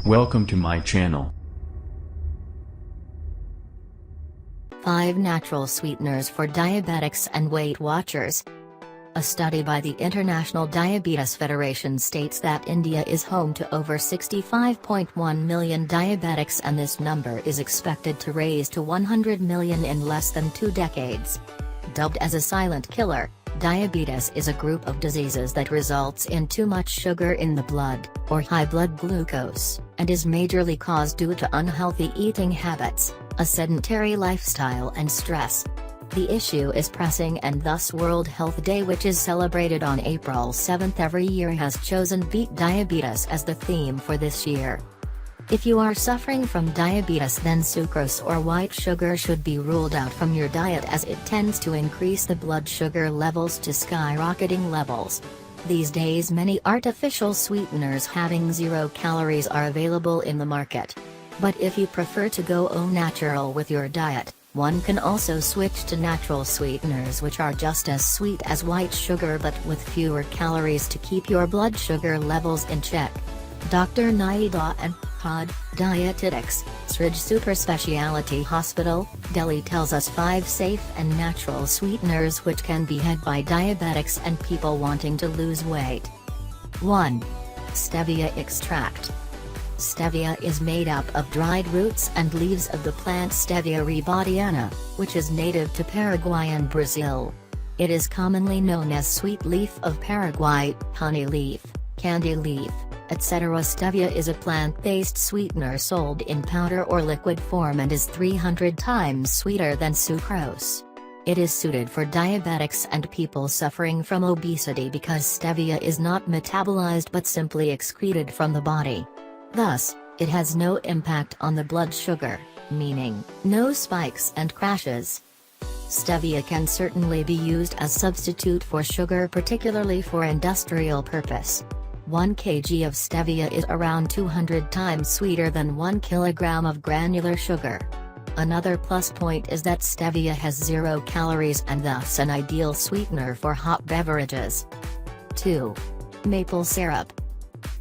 Welcome to my channel. 5 natural sweeteners for diabetics and Weight Watchers. A study by the International Diabetes Federation states that India is home to over 65.1 million diabetics, and this number is expected to rise to 100 million in less than 2 decades. Dubbed as a silent killer, diabetes is a group of diseases that results in too much sugar in the blood, or high blood glucose, and is majorly caused due to unhealthy eating habits, a sedentary lifestyle and stress. The issue is pressing, and thus World Health Day, which is celebrated on April 7 every year, has chosen Beat Diabetes as the theme for this year. If you are suffering from diabetes, then sucrose or white sugar should be ruled out from your diet, as it tends to increase the blood sugar levels to skyrocketing levels. These days many artificial sweeteners having 0 calories are available in the market. But if you prefer to go au natural with your diet, one can also switch to natural sweeteners, which are just as sweet as white sugar but with fewer calories to keep your blood sugar levels in check. Dr. Naida and Pod, Dietetics, Srij Super Speciality Hospital, Delhi tells us 5 safe and natural sweeteners which can be had by diabetics and people wanting to lose weight. 1. Stevia extract. Stevia is made up of dried roots and leaves of the plant Stevia rebaudiana, which is native to Paraguay and Brazil. It is commonly known as sweet leaf of Paraguay, honey leaf, candy leaf, etc. Stevia is a plant-based sweetener sold in powder or liquid form and is 300 times sweeter than sucrose. It is suited for diabetics and people suffering from obesity because stevia is not metabolized but simply excreted from the body. Thus, it has no impact on the blood sugar, meaning no spikes and crashes. Stevia can certainly be used as substitute for sugar, particularly for industrial purpose. 1 kg of stevia is around 200 times sweeter than 1 kilogram of granular sugar. Another plus point is that stevia has 0 calories and thus an ideal sweetener for hot beverages. 2. Maple syrup.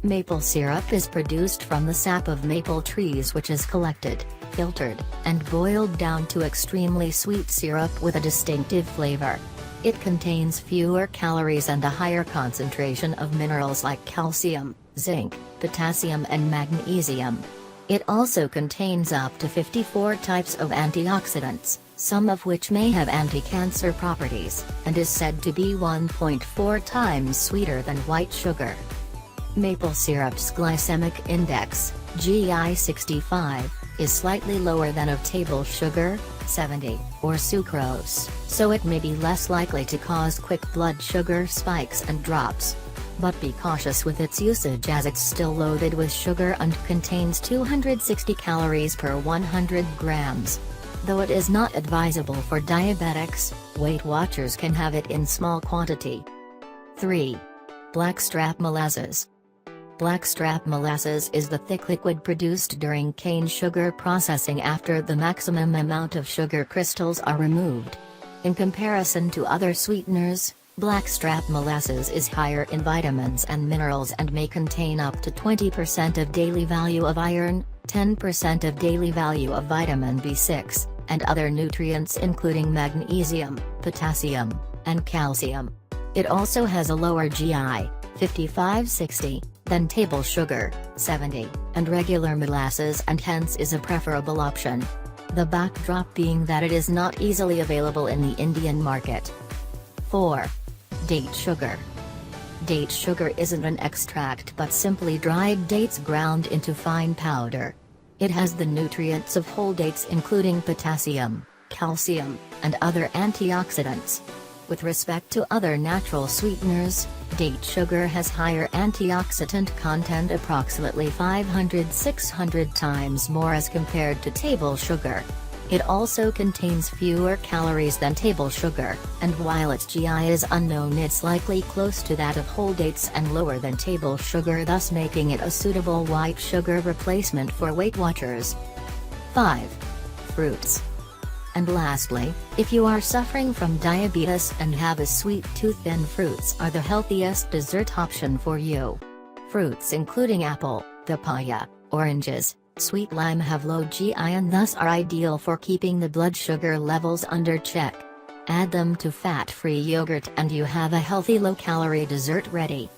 Maple syrup is produced from the sap of maple trees, which is collected, filtered, and boiled down to extremely sweet syrup with a distinctive flavor. It contains fewer calories and a higher concentration of minerals like calcium, zinc, potassium and magnesium. It also contains up to 54 types of antioxidants, some of which may have anti-cancer properties, and is said to be 1.4 times sweeter than white sugar. Maple syrup's glycemic index, GI 65, is slightly lower than of table sugar, 70, or sucrose, so it may be less likely to cause quick blood sugar spikes and drops. But be cautious with its usage, as it's still loaded with sugar and contains 260 calories per 100 grams. Though it is not advisable for diabetics, Weight Watchers can have it in small quantity. 3. Blackstrap molasses. Blackstrap molasses is the thick liquid produced during cane sugar processing after the maximum amount of sugar crystals are removed. In comparison to other sweeteners, blackstrap molasses is higher in vitamins and minerals and may contain up to 20% of daily value of iron, 10% of daily value of vitamin B6, and other nutrients including magnesium, potassium, and calcium. It also has a lower GI, 55-60, than table sugar, 70, and regular molasses, and hence is a preferable option. The backdrop being that it is not easily available in the Indian market. 4. Date sugar. Date sugar isn't an extract but simply dried dates ground into fine powder. It has the nutrients of whole dates including potassium, calcium, and other antioxidants. With respect to other natural sweeteners, date sugar has higher antioxidant content, approximately 500–600 times more as compared to table sugar. It also contains fewer calories than table sugar, and while its GI is unknown, it's likely close to that of whole dates and lower than table sugar, thus making it a suitable white sugar replacement for Weight Watchers. 5. Fruits. And lastly, if you are suffering from diabetes and have a sweet tooth, then fruits are the healthiest dessert option for you. Fruits including apple, Papaya, oranges, sweet lime have low GI and thus are ideal for keeping the blood sugar levels under check. Add them to fat-free yogurt and you have a healthy low-calorie dessert ready.